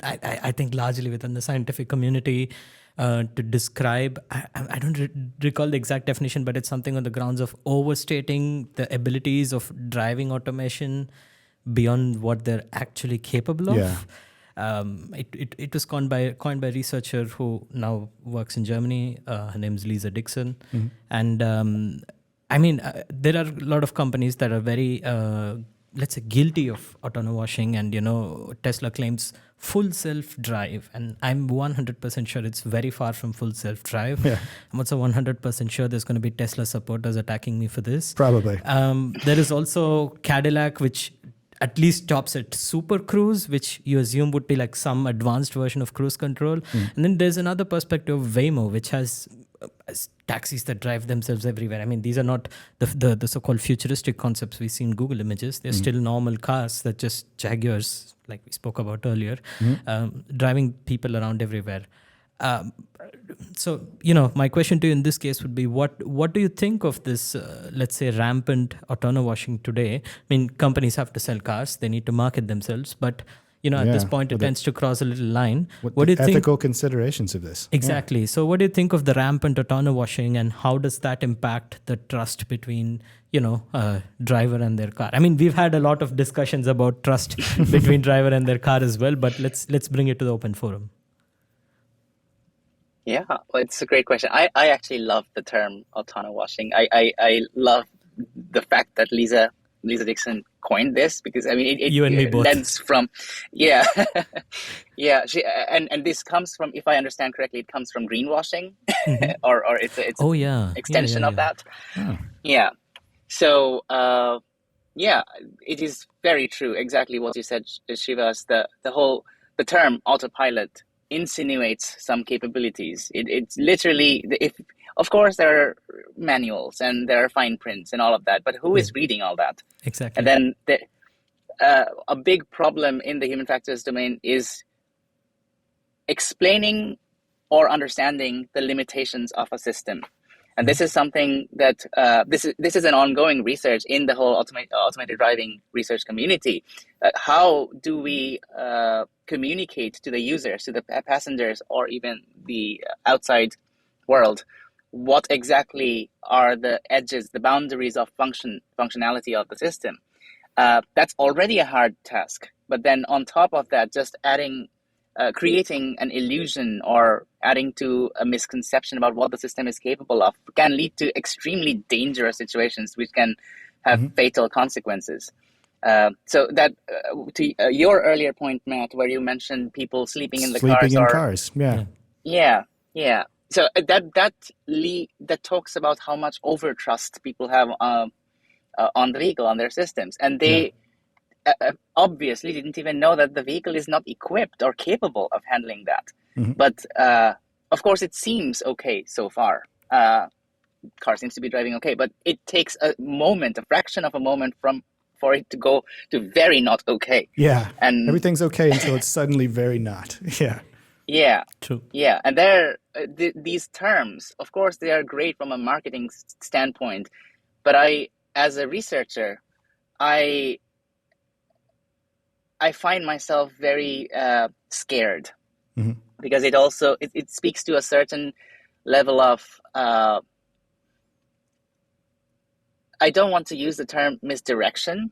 I think largely within the scientific community, to describe, I don't recall the exact definition, but it's something on the grounds of overstating the abilities of driving automation beyond what they're actually capable of. Yeah. It was coined by a researcher who now works in Germany. Her name's Lisa Dixon. And there are a lot of companies that are very, let's say, guilty of autonomous-washing, and Tesla claims full self-drive, and I'm 100% sure it's very far from full self-drive. Yeah. I'm also 100% sure there's going to be Tesla supporters attacking me for this. Probably. There is also Cadillac, which at least stops at Super Cruise, which you assume would be like some advanced version of cruise control. And then there's another perspective of Waymo, which has taxis that drive themselves everywhere. I mean, these are not the so-called futuristic concepts we see in Google Images. They're still normal cars that just Jaguars, like we spoke about earlier, driving people around everywhere. So, my question to you in this case would be, what do you think of this, let's say, rampant autonomous-washing today? I mean, companies have to sell cars. They need to market themselves. But, at this point, it tends to cross a little line. What do you think? Ethical considerations of this. Exactly. Yeah. So what do you think of the rampant autonomous-washing, and how does that impact the trust between, driver and their car? I mean, we've had a lot of discussions about trust between driver and their car as well, but let's bring it to the open forum. Yeah, well, it's a great question. I actually love the term autonomous-washing. I love the fact that Lisa Dixon coined this, because I mean it you and me both. Lends from yeah she and this comes from, if I understand correctly, it comes from greenwashing. or it's an extension of that. Yeah. So it is very true, exactly what you said, Shivas. The term autopilot insinuates some capabilities. It's literally, of course there are manuals and there are fine prints and all of that, but who is reading all that? Exactly. And then a big problem in the human factors domain is explaining or understanding the limitations of a system. And this is something that this is an ongoing research in the whole automated driving research community. How do we communicate to the users, to the passengers, or even the outside world, what exactly are the edges, the boundaries of functionality of the system? That's already a hard task. But then on top of that, just creating an illusion or adding to a misconception about what the system is capable of can lead to extremely dangerous situations, which can have fatal consequences. So that to your earlier point, Matt, where you mentioned people sleeping in cars. Yeah. So that talks about how much overtrust people have on the vehicle, on their systems, and they obviously didn't even know that the vehicle is not equipped or capable of handling that. But of course, it seems okay so far. Car seems to be driving okay, but it takes a fraction of a moment for it to go to very not okay. Yeah, and everything's okay until it's suddenly very not. Yeah, true. Yeah, and these terms, of course, they are great from a marketing standpoint, but as a researcher, I find myself very scared, because it also it speaks to a certain level of I don't want to use the term misdirection,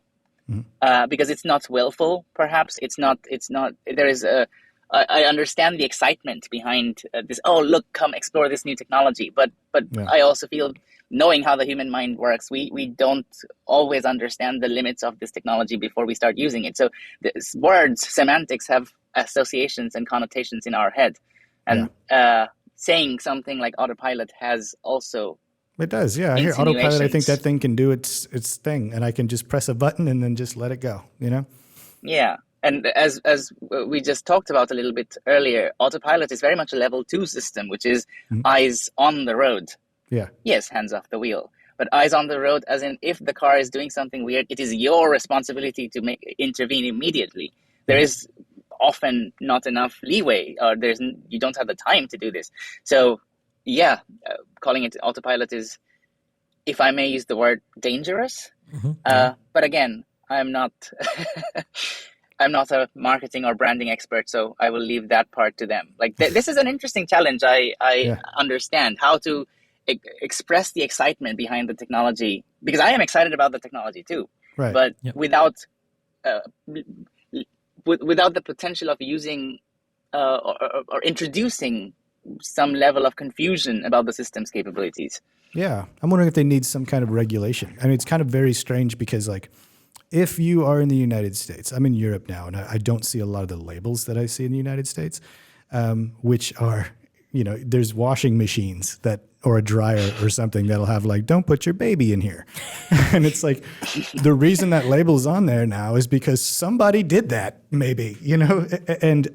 because it's not willful. Perhaps it's not. There is I understand the excitement behind this. Oh, look, come explore this new technology. But I also feel, knowing how the human mind works, we don't always understand the limits of this technology before we start using it. So words, semantics have associations and connotations in our head. And saying something like autopilot has also... It does, yeah. I hear autopilot, I think that thing can do its thing, and I can just press a button and then just let it go, Yeah. And as we just talked about a little bit earlier, autopilot is very much a level 2 system, which is eyes on the road. Yeah. Yes, hands off the wheel. But eyes on the road, as in, if the car is doing something weird, it is your responsibility to intervene immediately. There is often not enough leeway, or you don't have the time to do this. So, calling it autopilot is, if I may use the word, dangerous. But again, I'm not I'm not a marketing or branding expert, so I will leave that part to them. Like this is an interesting challenge. I understand how to express the excitement behind the technology, because I am excited about the technology too. Right. But without the potential of using or introducing some level of confusion about the system's capabilities. Yeah. I'm wondering if they need some kind of regulation. I mean, it's kind of very strange because, like, if you are in the United States, I'm in Europe now, and I don't see a lot of the labels that I see in the United States, which are, there's washing machines that, or a dryer or something that'll have like, don't put your baby in here. And it's like, the reason that label's on there now is because somebody did that, maybe, and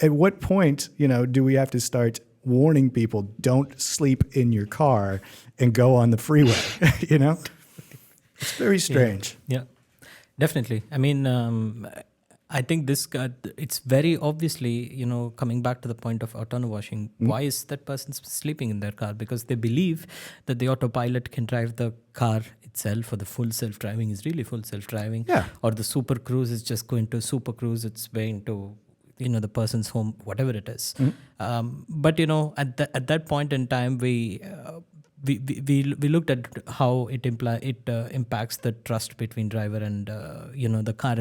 at what point, do we have to start warning people, don't sleep in your car and go on the freeway, It's very strange. Yeah. Definitely. I mean, I think it's very obviously, coming back to the point of auto washing, why is that person sleeping in their car? Because they believe that the autopilot can drive the car itself, or the full self-driving is really full self-driving. Yeah. Or the super cruise is just going to super cruise, it's way into, the person's home, whatever it is. But, at that point in time, we looked at how it impacts the trust between driver and the car.